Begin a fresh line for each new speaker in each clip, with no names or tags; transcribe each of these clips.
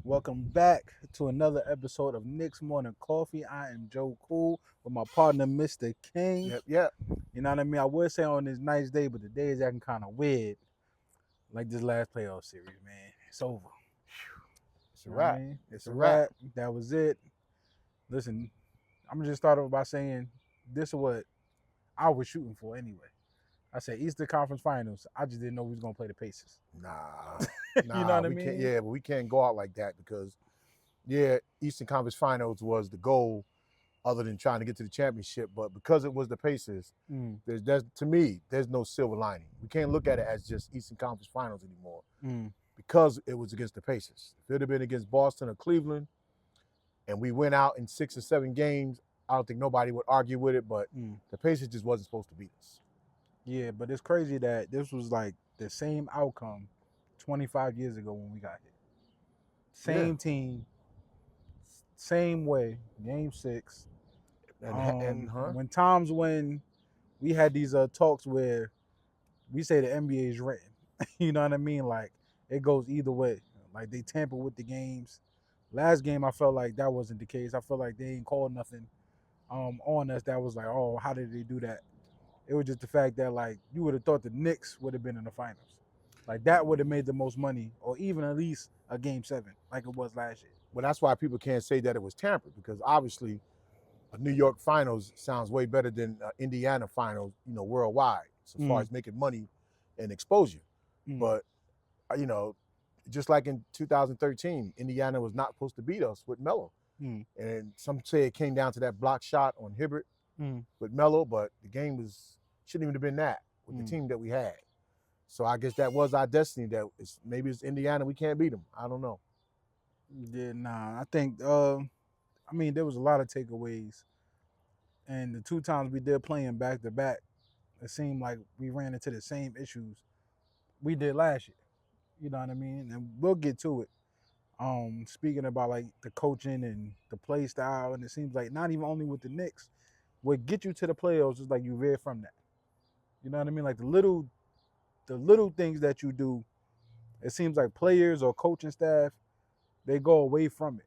Welcome back to another episode of Knicks Morning Coffee. I am Joe Cool with my partner, Mr. King.
Yep.
You know what I mean? I would say on this nice day, but the day is acting kind of weird. Like this last playoff series, man. It's over.
It's a
You know what I
wrap.
mean? It's
It's
a
a wrap.
wrap. That was it. Listen, I'm going to just start off by saying this is what I was shooting for anyway. I said Eastern Conference Finals. I just didn't know we was going to play the Pacers.
Nah,
You know what I
we can't.
mean?
Yeah, but we can't go out like that because, Eastern Conference Finals was the goal, other than trying to get to the championship. But because it was the Pacers,
Mm,
there's to me, there's no silver lining. We can't look at it as just Eastern Conference Finals anymore
mm.
because it was against the Pacers. If it had been against Boston or Cleveland, and we went out in 6 or 7 games, I don't think nobody would argue with it. But
Mm.
the Pacers just wasn't supposed to beat us.
Yeah, but it's crazy that this was like the same outcome 25 years ago when we got here.
Yeah.
Same team, same way, game six.
And
When times when we had these talks where we say the NBA is written, you know what I mean? Like it goes either way. Like they tamper with the games. Last game, I felt like that wasn't the case. I felt like they ain't called nothing on us that was like, oh, how did they do that? It was just the fact that like you would have thought the Knicks would have been in the finals. Like that would have made the most money, or even at least a game seven, like it was last year.
Well, that's why people can't say that it was tampered because obviously a New York finals sounds way better than Indiana finals, worldwide, so far
Mm,
as making money and exposure.
mm,
But, uh, you know, just like in 2013, Indiana was not supposed to beat us with Melo.
mm,
And some say it came down to that block shot on Hibbert
mm,
with Melo, but the game shouldn't even have been that with the
mm.
team that we had. So I guess that was our destiny. Maybe it's Indiana, we can't beat them. I don't know.
Yeah, nah. I think I mean there was a lot of takeaways, and the two times we did playing back to back, it seemed like we ran into the same issues we did last year. You know what I mean? And we'll get to it. Speaking about like the coaching and the play style, and it seems like not even only with the Knicks, what get you to the playoffs is like you veer from that. You know what I mean? Like the little things that you do, it seems like players or coaching staff, they go away from it.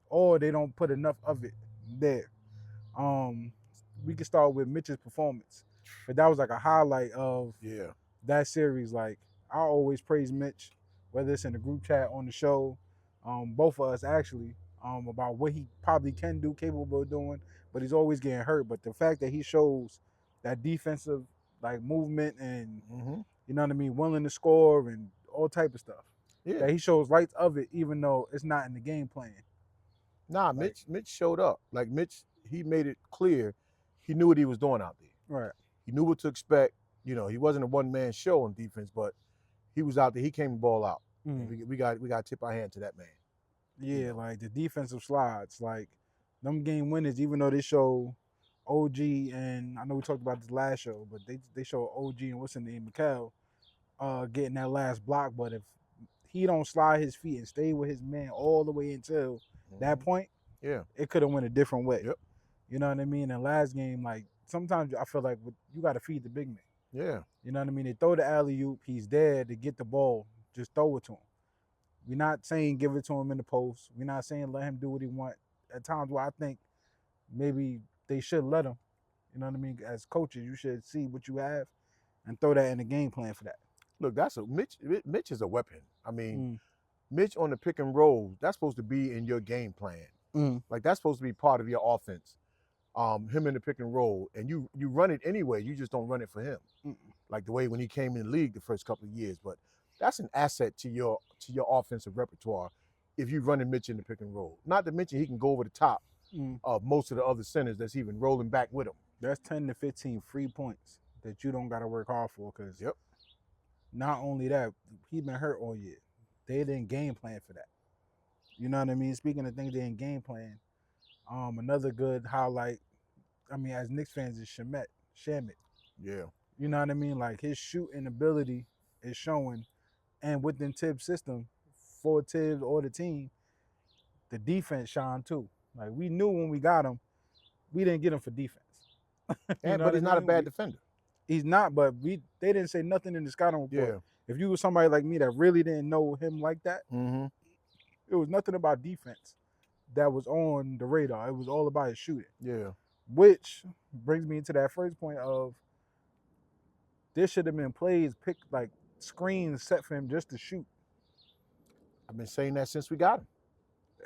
Or they don't put enough of it there. Um, we can start with Mitch's performance. But that was like a highlight of
Yeah.
that series. Like I always praise Mitch, whether it's in the group chat on the show, both of us actually, about what he probably can do, capable of doing, but he's always getting hurt. But the fact that he shows that defensive like movement and
Mm-hmm.
you know what I mean, willing to score and all type of stuff.
Yeah.
That he shows lights of it, even though it's not in the game plan.
Nah,
Like,
Mitch showed up. Like Mitch, he made it clear he knew what he was doing out there.
right.
He knew what to expect. He wasn't a one man show on defense, but he was out there. He came the ball out, and
Mm.
we got to tip our hand to that man. You
Yeah,
know,
like the defensive slides, like them game winners, even though they show OG and I know we talked about this last show, but they show OG and what's his name, Mikal, getting that last block. But if he don't slide his feet and stay with his man all the way until that
hmm
point,
yeah,
it could have went a different way.
yep,
You know what I mean? And last game, like sometimes I feel like you got to feed the big man.
yeah,
You know what I mean? They throw the alley oop, he's there to get the ball, just throw it to him. We're not saying give it to him in the post. We're not saying let him do what he want. At times where I think maybe they should let him. You know what I mean? As coaches, you should see what you have and throw that in the game plan for that.
Look, that's a Mitch. Mitch is a weapon. I mean,
Mm,
Mitch on the pick and roll. That's supposed to be in your game plan.
mm,
Like that's supposed to be part of your offense. Him in the pick and roll, and you run it anyway. You just don't run it for him,
mm.
like the way when he came in the league the first couple of years. But that's an asset to your offensive repertoire if you running Mitch in the pick and roll. Not to mention he can go over the top
Mm.
of most of the other centers that's even rolling back with him.
That's 10 to 15 free points that you don't got to work hard for because
Yep.
not only that, he been hurt all year. They didn't game plan for that. You know what I mean? Speaking of things they didn't game plan, another good highlight, I mean, as Knicks fans, is Shamit.
Yeah.
You know what I mean? Like his shooting ability is showing, and within Tibbs' system, for Tibbs or the team, the defense shine too. Like we knew when we got him, we didn't get him for defense. You
And
know
but
what I
he's not a
mean?
bad defender.
He's not, but they didn't say nothing in the scouting report.
Yeah.
If you were somebody like me that really didn't know him like that,
Mm-hmm.
It was nothing about defense that was on the radar. It was all about his shooting,
Yeah.
which brings me to that first point of there should have been plays picked like screens set for him just to shoot.
I've been saying that since we got him.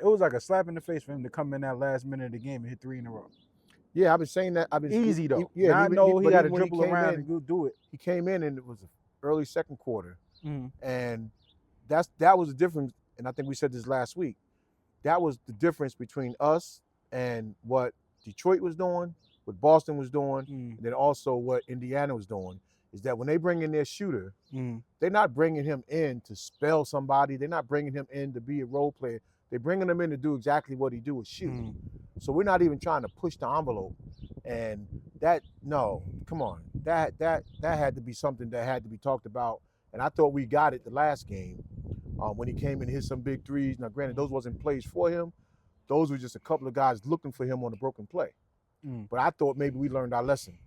It was like a slap in the face for him to come in that last minute of the game and hit 3 in a row.
Yeah, I've been saying that.
Easy though.
Yeah,
Not know he
but
got to
even when he
dribble
came
around
in,
and go do it.
he came in and it was early second quarter,
Mm-hmm.
and that was the difference. And I think we said this last week. That was the difference between us and what Detroit was doing, what Boston was doing, and then also what Indiana was doing. Is that when they bring in their shooter, they're not bringing him in to spell somebody. They're not bringing him in to be a role player. They're bringing him in to do exactly what he do is shoot. So we're not even trying to push the envelope. And come on, that had to be something that had to be talked about. And I thought we got it the last game when he came and hit some big threes. Now, granted, those wasn't plays for him. Those were just a couple of guys looking for him on a broken play. But I thought maybe we learned our lesson.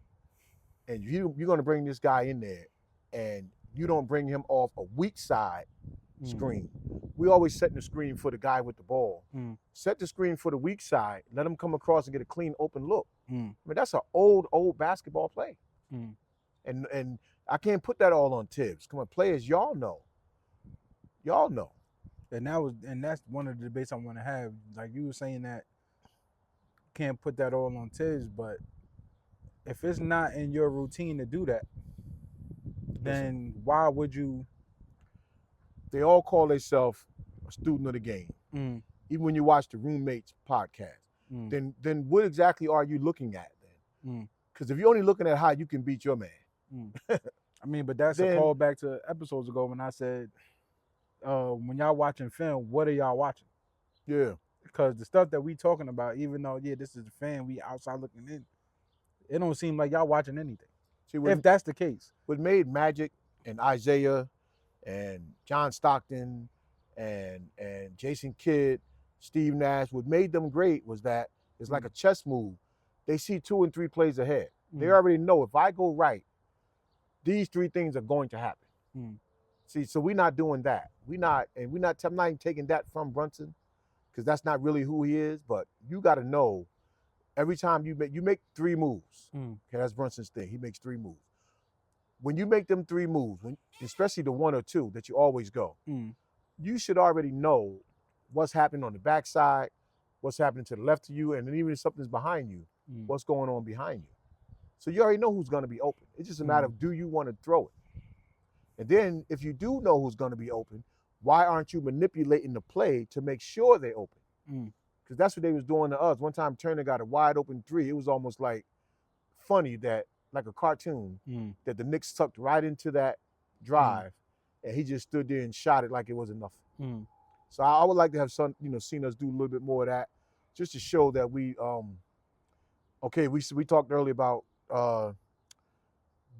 And you're going to bring this guy in there, and you don't bring him off a weak side screen. We always setting the screen for the guy with the ball. Set the screen for the weak side. Let him come across and get a clean, open look. I mean, that's an old basketball play. And I can't put that all on Tibbs. Come on, players, y'all know. Y'all know.
And that's one of the debates I want to have. Like you were saying that can't put that all on Tibbs, but if it's not in your routine to do that, then why would you?
They all call themselves a student of the game. Even when you watch the Roommates podcast, then what exactly are you looking at then? Because if you're only looking at how you can beat your man.
I mean, but that's a callback to episodes ago when I said, when y'all watching film, what are y'all watching?
Yeah.
Because the stuff that we talking about, even though, this is the fan, we outside looking in, it don't seem like y'all watching anything. See, if that's the case.
What made Magic and Isaiah and John Stockton and Jason Kidd, Steve Nash, what made them great was that it's like a chess move. They see 2 and 3 plays ahead. They already know if I go right, these 3 things are going to happen. See, so we're not doing that. I'm not even taking that from Brunson because that's not really who he is, but you got to know every time you make 3 moves. Okay, that's Brunson's thing. He makes 3 moves. When you make them 3 moves, especially the 1 or 2 that you always go, you should already know what's happening on the backside, what's happening to the left of you, and then even if something's behind you, what's going on behind you. So you already know who's going to be open. It's just a matter of do you want to throw it? And then if you do know who's going to be open, why aren't you manipulating the play to make sure they're open? Because that's what they was doing to us. One time Turner got a wide open 3. It was almost like funny that, like a cartoon, that the Knicks tucked right into that drive, and he just stood there and shot it like it wasn't nothing. So I would like to have seen us do a little bit more of that, just to show that we talked earlier about go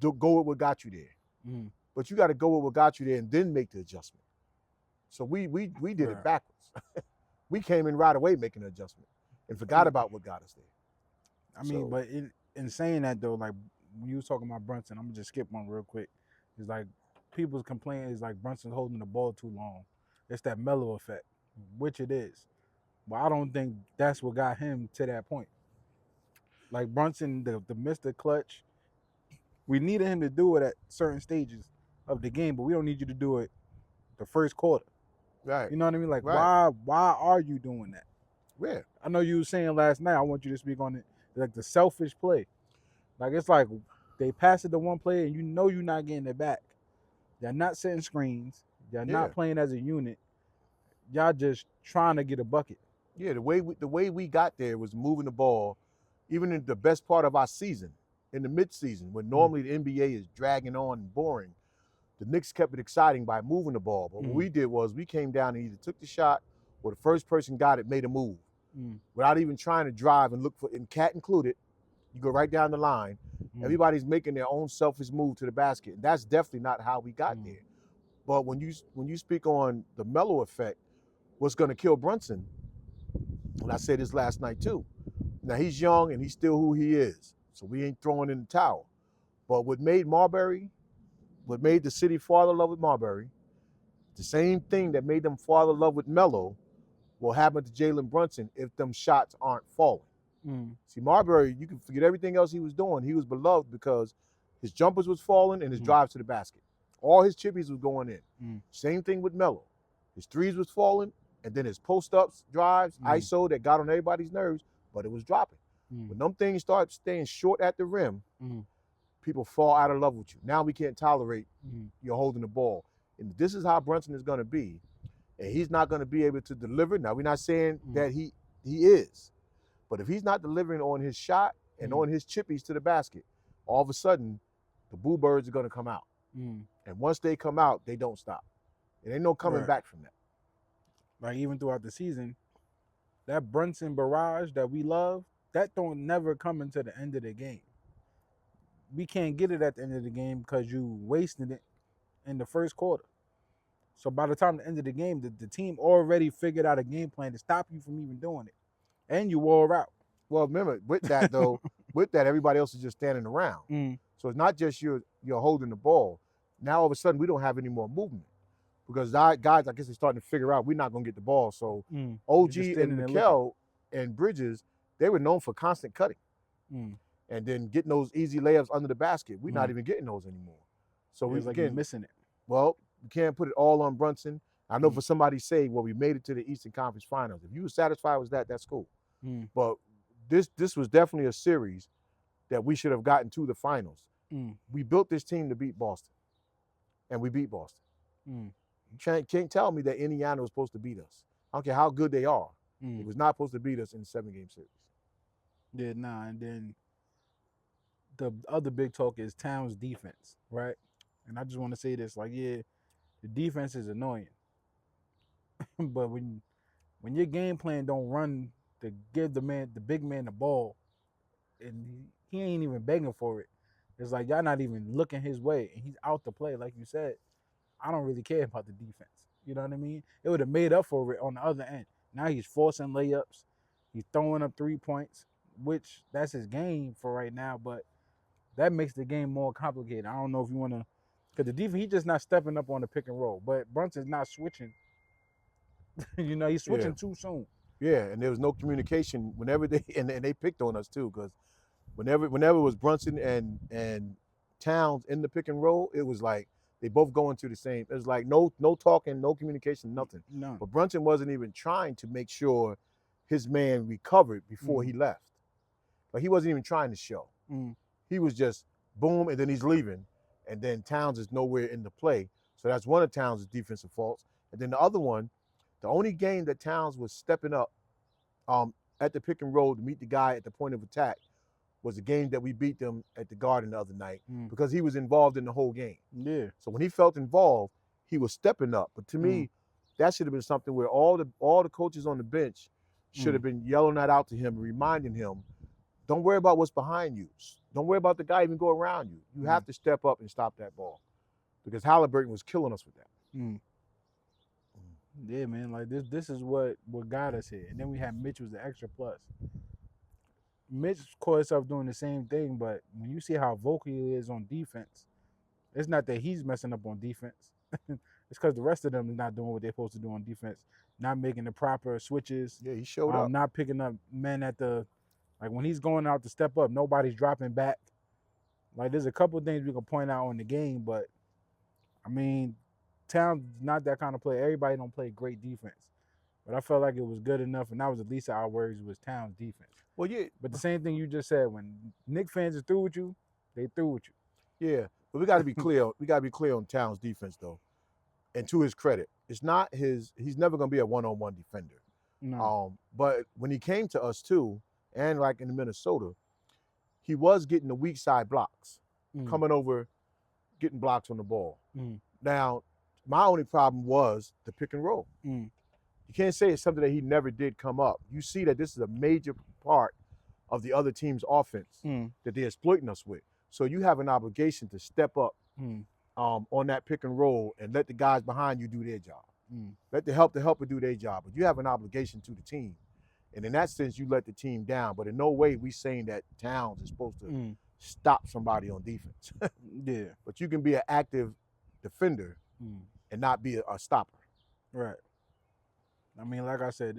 with what got you there. But you got to go with what got you there and then make the adjustment. So we did it backwards. We came in right away making an adjustment and forgot about what got us there.
I mean, but in saying that though, like when you was talking about Brunson, I'm gonna just skip one real quick. It's like people's complaining is like Brunson's holding the ball too long. It's that mellow effect, which it is. But I don't think that's what got him to that point. Like Brunson, the Mr. Clutch, we needed him to do it at certain stages of the game, but we don't need you to do it the first quarter.
Right.
You know what I mean? Like, why are you doing that?
Yeah.
I know you were saying last night, I want you to speak on it, like the selfish play. Like, it's like they pass it to one player and you know you're not getting it back. They're not setting screens. They're not playing as a unit. Y'all just trying to get a bucket.
Yeah, the way we got there was moving the ball, even in the best part of our season, in the mid-season, when normally the NBA is dragging on and boring. The Knicks kept it exciting by moving the ball. But what we did was we came down and either took the shot or the first person got it, made a move. Without even trying to drive and look for, and Cat included, you go right down the line. Everybody's making their own selfish move to the basket. And that's definitely not how we got there. But when you speak on the mellow effect, what's going to kill Brunson, and I said this last night too, now he's young and he's still who he is. So we ain't throwing in the towel. But what made the city fall in love with Marbury, the same thing that made them fall in love with Melo will happen to Jalen Brunson if them shots aren't falling.
Mm.
See, Marbury, you can forget everything else he was doing. He was beloved because his jumpers was falling and his drives to the basket. All his chippies was going in. Same thing with Melo. His threes was falling, and then his post-ups, drives, ISO that got on everybody's nerves, but it was dropping. When them things start staying short at the rim, people fall out of love with you. Now we can't tolerate you holding the ball. And this is how Brunson is going to be. And he's not going to be able to deliver. Now, we're not saying that he is. But if he's not delivering on his shot and on his chippies to the basket, all of a sudden, the Boo Birds are going to come out. And once they come out, they don't stop. And ain't no coming back from that.
Like, even throughout the season, that Brunson barrage that we love, that don't never come into the end of the game. We can't get it at the end of the game because you wasted it in the first quarter. So by the time the end of the game, the team already figured out a game plan to stop you from even doing it. And you wore out.
Well, remember, with that, though, everybody else is just standing around. So it's not just you're holding the ball. Now, all of a sudden, we don't have any more movement. Because guys, I guess they're starting to figure out we're not going to get the ball. So OG and Mikel and Bridges, they were known for constant cutting. And then getting those easy layups under the basket. We're not even getting those anymore. So we're
like missing it.
Well, you can't put it all on Brunson. I know for somebody say, well, we made it to the Eastern Conference Finals. If you were satisfied with that, that's cool. But this was definitely a series that we should have gotten to the finals. We built this team to beat Boston. And we beat Boston. You can't tell me that Indiana was supposed to beat us. I don't care how good they are. It was not supposed to beat us in a 7-game series.
Yeah, and then the other big talk is Towns' defense, right? And I just want to say this, like, yeah, the defense is annoying. But when your game plan don't run to give the big man the ball, and he ain't even begging for it, it's like y'all not even looking his way, and he's out to play, like you said. I don't really care about the defense. You know what I mean? It would have made up for it on the other end. Now he's forcing layups. He's throwing up 3 points, which that's his game for right now, but that makes the game more complicated. I don't know if you want to, because the defense, he's just not stepping up on the pick and roll, but Brunson's not switching. He's switching too soon.
Yeah, and there was no communication whenever and they picked on us too, because whenever it was Brunson and Towns in the pick and roll, it was like they both going to the same. It was like no talking, no communication, nothing.
No.
But Brunson wasn't even trying to make sure his man recovered before he left. Like, he wasn't even trying to show. He was just boom, and then he's leaving. And then Towns is nowhere in the play. So that's one of Towns' defensive faults. And then the other one, the only game that Towns was stepping up at the pick and roll to meet the guy at the point of attack was the game that we beat them at the Garden the other night, because he was involved in the whole game.
Yeah.
So when he felt involved, he was stepping up. But to me, that should have been something where all the coaches on the bench should have been yelling that out to him, reminding him, don't worry about what's behind you. Don't worry about the guy even go around you. You have to step up and stop that ball, because Halliburton was killing us with that.
Yeah, man. Like this is what got us here. And then we had Mitch was the extra plus. Mitch caught himself doing the same thing, but when you see how vocal he is on defense, it's not that he's messing up on defense. It's because the rest of them is not doing what they're supposed to do on defense, not making the proper switches.
Yeah, he showed up.
Not picking up men like when he's going out to step up, nobody's dropping back. Like, there's a couple of things we can point out in the game, but I mean, Towns not that kind of player. Everybody don't play great defense. But I felt like it was good enough, and that was the least of our worries was Towns' defense.
Well, yeah.
But the same thing you just said, when Knicks fans are through with you, they through with you.
Yeah, but we got to be clear. We got to be clear on Towns' defense, though. And to his credit, it's not he's never going to be a one-on-one defender.
No.
But when he came to us, too, and like in Minnesota, he was getting the weak side blocks, coming over, getting blocks on the ball. Now, my only problem was the pick and roll. You can't say it's something that he never did come up. You see that this is a major part of the other team's offense that they're exploiting us with. So you have an obligation to step up on that pick and roll and let the guys behind you do their job. Let the helper do their job. But you have an obligation to the team. And in that sense, you let the team down. But in no way we saying that Towns is supposed to stop somebody on defense.
Yeah.
But you can be an active defender and not be a stopper.
Right. I mean, like I said,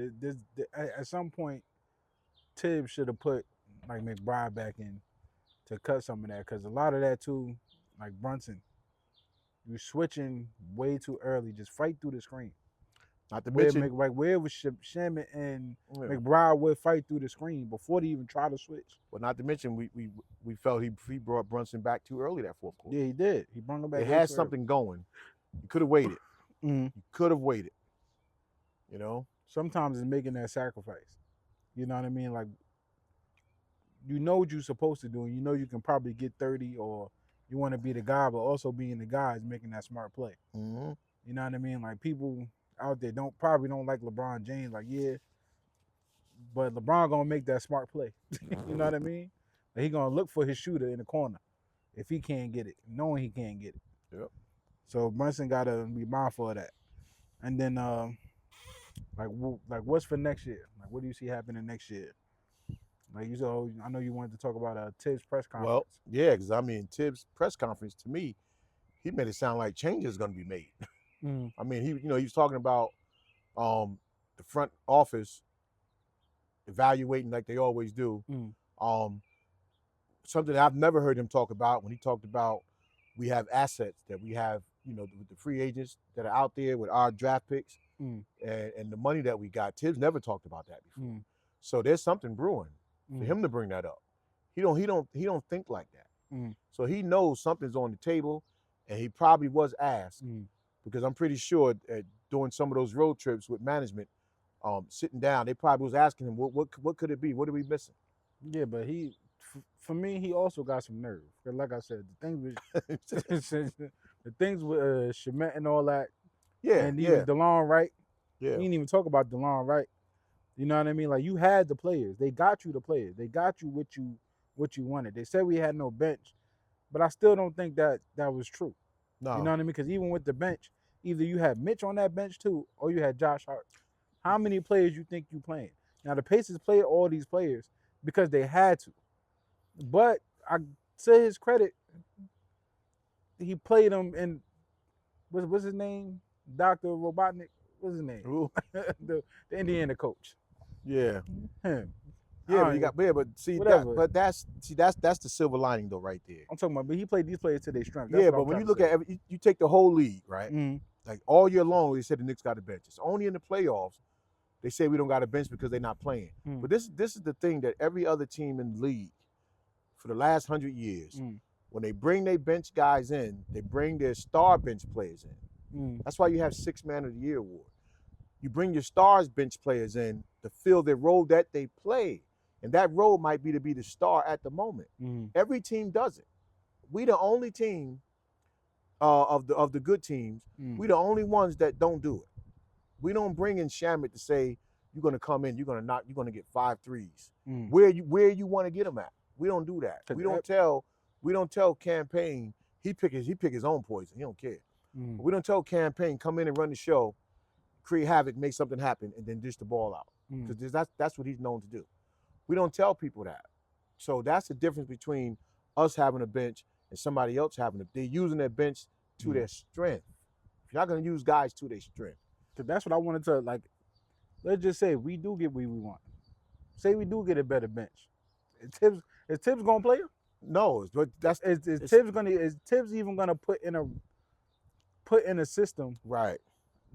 at some point, Tibbs should have put like McBride back in to cut some of that because a lot of that too, like Brunson, you switching way too early. Just fight through the screen.
Not to
Where
mention,
where was Shamit and
yeah,
McBride would fight through the screen before they even try to switch.
but not to mention, we felt he brought Brunson back too early that fourth quarter.
Yeah, he did. He brought him back
It
way
had
too early.
something going. You could have waited.
Mhm.
You could have waited. You know.
Sometimes it's making that sacrifice. You know what I mean? Like you know what you're supposed to do, and you know you can probably get 30, or you want to be the guy, but also being the guy is making that smart play.
Mm-hmm.
You know what I mean? Like people out there probably don't like LeBron James. Like yeah, but LeBron gonna make that smart play. You know what I mean? Like, he gonna look for his shooter in the corner if he can't get it, knowing he can't get it.
Yep.
So Brunson gotta be mindful of that. And then like what's for next year? Like what do you see happening next year? Like you said, I know you wanted to talk about Tibbs press conference.
Well, yeah, because I mean, Tibbs' press conference to me, he made it sound like changes going to be made.
Mm.
I mean, he was talking about the front office evaluating like they always do.
Mm.
Something that I've never heard him talk about when he talked about we have assets that we have, with the free agents that are out there with our draft picks and the money that we got. Tibbs never talked about that before. So there's something brewing for him to bring that up. He don't think like that. So he knows something's on the table, and he probably was asked because I'm pretty sure doing some of those road trips with management, sitting down, they probably was asking him what could it be? What are we missing?
Yeah, but for me, he also got some nerve. Like I said, the things with Shemet and all that.
Yeah,
and even DeLon Wright.
Yeah,
we didn't even talk about DeLon Wright. You know what I mean? Like you had the players. They got you the players. They got you what you wanted. They said we had no bench, but I still don't think that was true.
no.
You know what I mean? Because even with the bench, either you had Mitch on that bench too, or you had Josh Hart. How many players you think you playing? Now the Pacers played all these players because they had to. But I say his credit, he played them in what's his name? Dr. Robotnik. What's his name? the Indiana coach.
Yeah.
Him.
Yeah, but see that's the silver lining though, right there.
I'm talking about, but he played these players to their strength.
Yeah, but when you look at you take the whole league, right?
Mm-hmm.
Like all year long, they said the Knicks got a bench. It's only in the playoffs they say we don't got a bench because they're not playing. But this is the thing that every other team in the league for the last 100 years, when they bring their bench guys in, they bring their star bench players in. That's why you have 6 Man of the Year award. You bring your stars bench players in to fill their role that they play. And that role might be to be the star at the moment. Every team does it. We the only team of the good teams. We the only ones that don't do it. We don't bring in Shamit to say you're gonna come in, you're gonna get 5 threes. Where you want to get them at. We don't do that. We don't tell Campaign he pick his own poison. He don't care. We don't tell Campaign come in and run the show, create havoc, make something happen, and then dish the ball out. Because that's what he's known to do. We don't tell people that. So that's the difference between us having a bench and somebody else having a. They're using their bench to their strength. If you're not going to use guys to their strength.
Because that's what I wanted to, like, let's just say we do get what we want. Say we do get a better bench. Is Tibbs going to play him?
No, but that's
is Tibbs even going to put in a system
right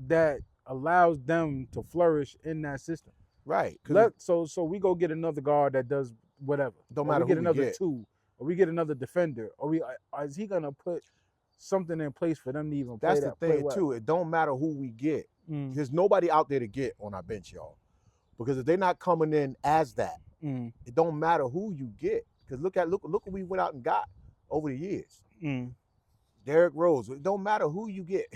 that allows them to flourish in that system.
Right.
So we go get another guard that does whatever.
Don't matter
we get
who
another
we get.
2, or we get another defender, or is he gonna put something in place for them to even play that?
That's the thing too. It don't matter who we get. There's nobody out there to get on our bench, y'all. Because if they're not coming in as that, it don't matter who you get. Because look what we went out and got over the years. Derrick Rose. It don't matter who you get.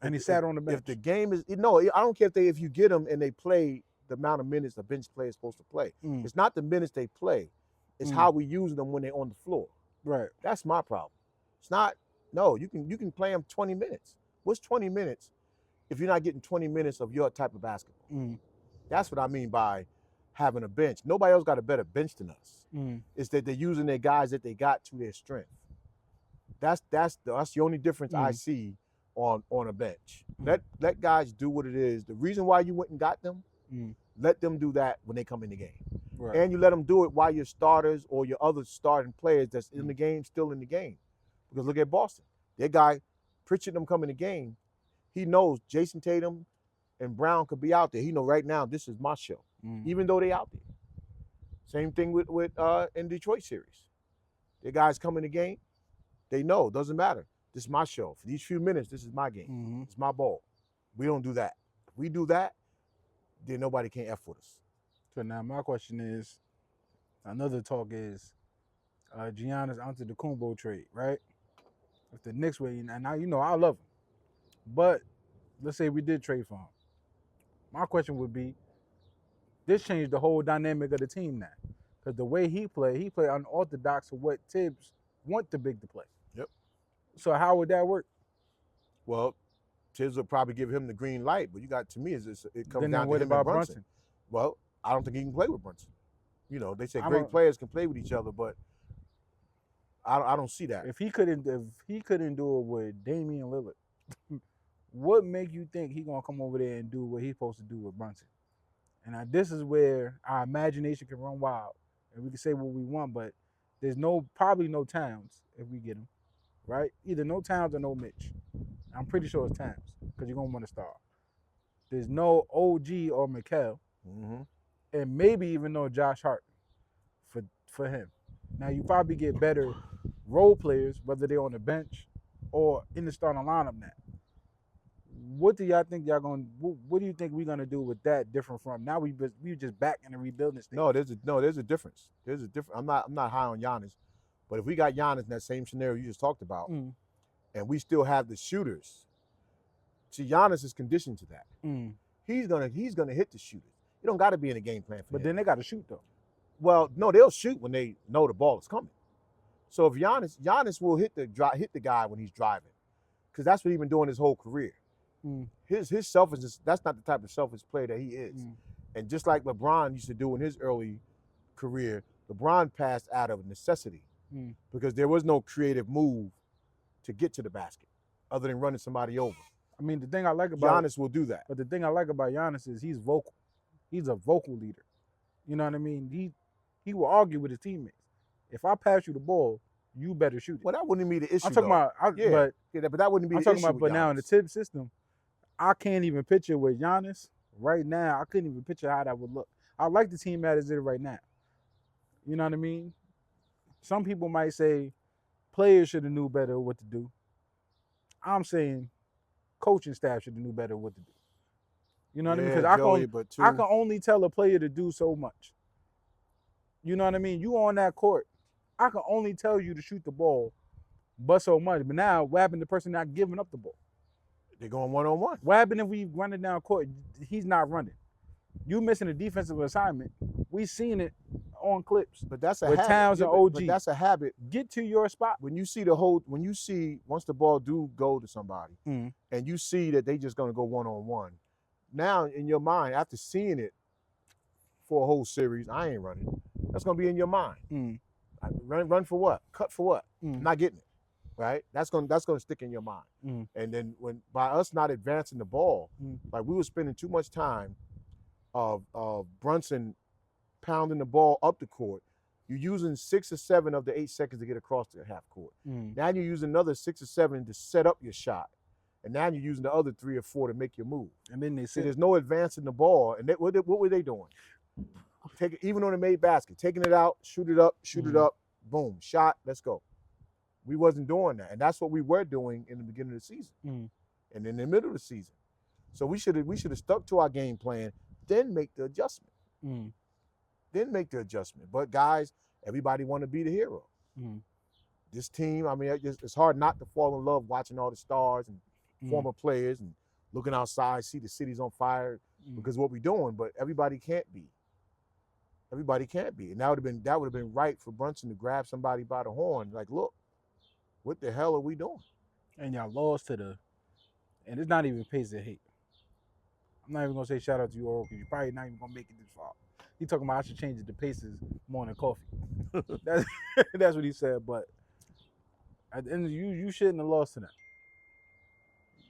And he sat on the bench.
If the game is I don't care if you get them and they play the amount of minutes a bench player is supposed to play. It's not the minutes they play. It's how we use them when they're on the floor.
Right.
That's my problem. It's not. No, you can play them 20 minutes. What's 20 minutes if you're not getting 20 minutes of your type of basketball? That's what I mean by having a bench. Nobody else got a better bench than us. It's that they're using their guys that they got to their strength. That's the only difference I see on a bench. Let guys do what it is. The reason why you went and got them, let them do that when they come in the game.
Right.
And you let them do it while your starters or your other starting players that's in the game still in the game. Because look at Boston. Their guy, Pritchard, them come in the game. He knows Jason Tatum and Brown could be out there. He know right now this is my show, even though they out there. Same thing with in Detroit series. The guys come in the game. They know, it doesn't matter. This is my show. For these few minutes, this is my game. It's my ball. We don't do that. If we do that, then nobody can F with us.
So now my question is, another talk is Giannis Antetokounmpo trade, right? If the Knicks were, and now you know I love him, but let's say we did trade for him. My question would be, this changed the whole dynamic of the team now, because the way he played unorthodox of what Tibbs want the big to play.
Yep.
So how would that work?
Well, Tibbs will probably give him the green light, but you got to me it comes
Then
down
what
to him
about
and Brunson. Well, I don't think he can play with Brunson. You know, they say great players can play with each other, but I don't see that.
If he couldn't do it with Damian Lillard, what make you think he gonna come over there and do what he's supposed to do with Brunson? And this is where our imagination can run wild, and we can say what we want, but there's probably no Towns if we get him, right? Either no Towns or no Mitch. I'm pretty sure it's Towns because you're gonna want to start. There's no OG or Mikal, and maybe even no Josh Hart for him. Now you probably get better role players, whether they're on the bench or in the starting lineup now. What do y'all think what do you think we're gonna do with that different from now? We just back in the rebuilding stage.
No, there's a difference. There's a difference. I'm not high on Giannis, but if we got Giannis in that same scenario you just talked about, and we still have the shooters, see, Giannis is conditioned to that. He's gonna hit the shooters. You don't got to be in a game plan for
But
him.
then they got to shoot though.
Well, no, they'll shoot when they know the ball is coming. So if Giannis will hit the guy when he's driving, because that's what he's been doing his whole career. His selfishness, that's not the type of selfish player that he is. And just like LeBron used to do in his early career, LeBron passed out of necessity because there was no creative move to get to the basket other than running somebody over.
I mean, the thing I like about
Giannis will do that.
But the thing I like about Giannis is he's vocal. He's a vocal leader. You know what I mean? He will argue with his teammates. If I pass you the ball, you better shoot it.
Well, that wouldn't be the issue.
I'm talking about,
but that wouldn't be the issue.
I'm talking about, but now in the Tibbs system, I can't even picture with Giannis right now. I couldn't even picture how that would look. I like the team as it is right now. You know what I mean? Some people might say players should have knew better what to do. I'm saying coaching staff should have knew better what to do. You know what I mean? Because I can only tell a player to do so much. You know what I mean? You on that court, I can only tell you to shoot the ball, but so much. But now, what happened to the person not giving up the ball?
They're going one-on-one.
What happened if we running down court? He's not running. You missing a defensive assignment. We seen it on clips.
But that's a
with
habit.
Towns and OG.
But that's a habit.
Get to your spot.
When you see once the ball do go to somebody, and you see that they just gonna go one-on-one, now in your mind, after seeing it for a whole series, I ain't running. That's gonna be in your mind. Run for what? Cut for what? Not getting it. Right? That's gonna stick in your mind. And then by us not advancing the ball, like we were spending too much time of Brunson pounding the ball up the court. You're using 6 or 7 of the 8 seconds to get across the half court. Now you're using another 6 or 7 to set up your shot. And now you're using the other 3 or 4 to make your move.
And then they say
there's no advancing the ball. And what were they doing? Even on the made basket, taking it out, shoot it up, boom, shot, let's go. We wasn't doing that. And that's what we were doing in the beginning of the season and in the middle of the season. So we should have stuck to our game plan, then make the adjustment. But guys, everybody want to be the hero. This team, I mean, it's hard not to fall in love watching all the stars and former players and looking outside, see the city's on fire because of what we're doing, but everybody can't be. Everybody can't be. And that would have been right for Brunson to grab somebody by the horn, like, look, what the hell are we doing?
And y'all lost and it's not even pace of hate. I'm not even gonna say shout out to you, Oral, because you're probably not even gonna make it this far. He talking about I should change it to Paces more than Koffee. That's what he said. But at the end, you shouldn't have lost to them.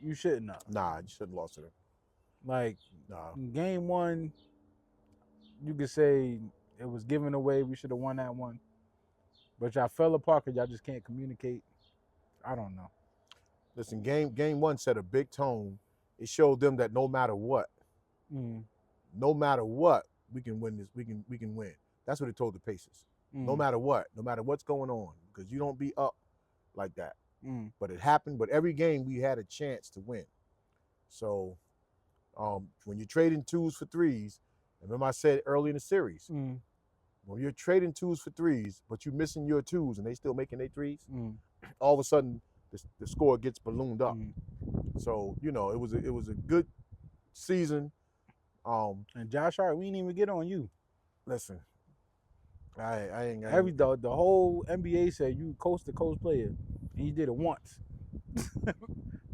you shouldn't have.
Nah, you shouldn't have lost to them.
Like
Nah.
game one, you could say it was given away. We should have won that one, but y'all fell apart because y'all just can't communicate. I don't know.
Listen, game one set a big tone. It showed them that no matter what,
Mm,
no matter what, we can win this. We can win. That's what it told the Pacers. No
mm,
matter what, no matter what's going on, because you don't be up like that.
mm,
But it happened. But every game we had a chance to win. So when you're trading twos for threes, remember I said early in the series,
mm,
when you're trading twos for threes, but you're missing your twos and they still making their threes,
mm,
all of a sudden the score gets ballooned up.
mm.
So it was a good season.
And Josh Hart, we didn't even get on you.
Listen, I ain't
The whole NBA said you coast to coast player, and you did it once,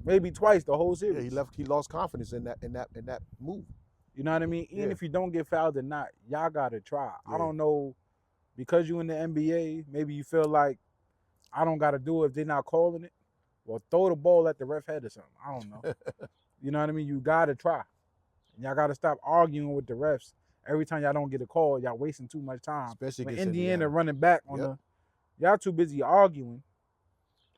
maybe twice the whole series.
Yeah, he lost confidence in that move.
You know what I mean? Even
Yeah.
if you don't get fouled or not, y'all gotta try.
Yeah.
I don't know, because you in the NBA, maybe you feel like I don't gotta do it if they're not calling it. Well, throw the ball at the ref head or something. I don't know. You know what I mean? You gotta try. Y'all gotta stop arguing with the refs. Every time y'all don't get a call, y'all wasting too much time.
Especially
when
against
Indiana running back on
Yep.
y'all too busy arguing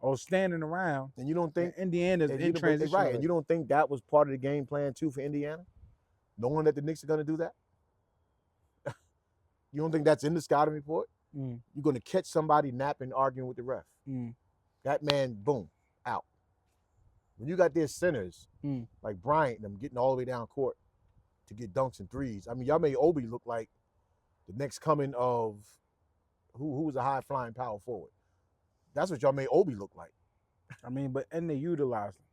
or standing around.
And you don't think
Indiana's in transition.
right? And you don't think that was part of the game plan too for Indiana, knowing that the Knicks are going to do that? You don't think that's in the scouting report?
Mm,
You're going to catch somebody napping, arguing with the ref.
mm,
That man, boom, out. When you got their centers
mm.
like Bryant and them getting all the way down court to get dunks and threes. I mean, y'all made Obi look like the next coming of who was a high flying power forward. That's what y'all made Obi look like.
I mean, and they utilize them.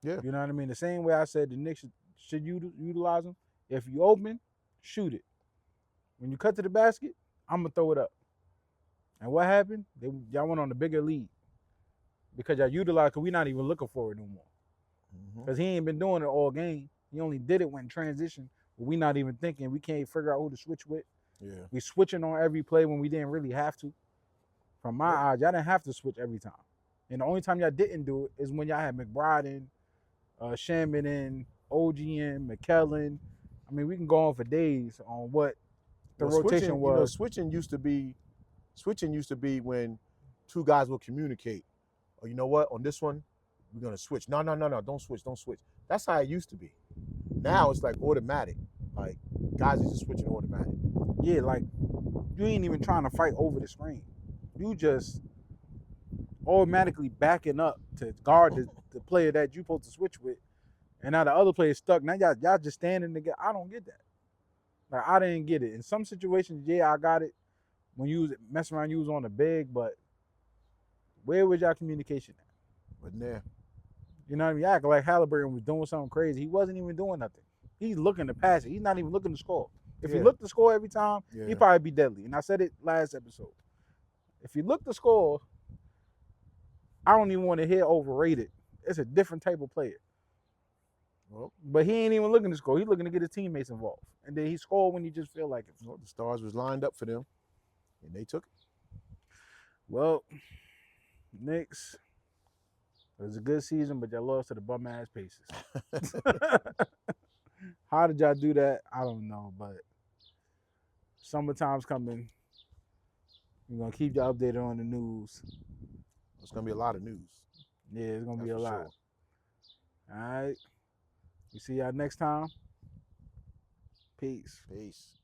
Yeah.
You know what I mean? The same way I said the Knicks should utilize them. If you open, shoot it. When you cut to the basket, I'm gonna throw it up. And what happened? Y'all went on the bigger lead because y'all utilized. Cause we're not even looking for it no more. Because he ain't been doing it all game. He only did it when transition. But we not even thinking. We can't figure out who to switch with.
Yeah.
We switching on every play when we didn't really have to. From my eyes, y'all didn't have to switch every time. And the only time y'all didn't do it is when y'all had McBride in, Shaman in, OG in, McKellen. I mean, we can go on for days on what the rotation was.
You know, switching used to be when two guys will communicate. Oh, you know what? On this one, we're gonna switch. No, don't switch. That's how it used to be. Now it's like automatic. Like guys are just switching automatic.
Yeah, like you ain't even trying to fight over the screen. You just automatically backing up to guard the player that you supposed to switch with, and now the other player is stuck. Now y'all just standing together. I don't get that. Like I didn't get it. In some situations, yeah, I got it. When you was messing around, you was on the big, but where was y'all communication at?
Wasn't there.
You know what I mean? Act like Halliburton was doing something crazy. He wasn't even doing nothing. He's looking to pass it. He's not even looking to score. If he looked to score every time, he'd probably be deadly. And I said it last episode. If you look to score, I don't even want to hear overrated. It's a different type of player.
Well,
but he ain't even looking to score. He's looking to get his teammates involved. And then he scored when he just feel like it.
Well, the stars was lined up for them, and they took it.
Well, Knicks, it was a good season, but y'all lost to the bum-ass Pacers. How did y'all do that? I don't know, but summertime's coming. We're going to keep you updated on the news.
It's going to be a lot of news.
Yeah, it's going to be a lot.
Sure.
All right. We see y'all next time. Peace.
Peace.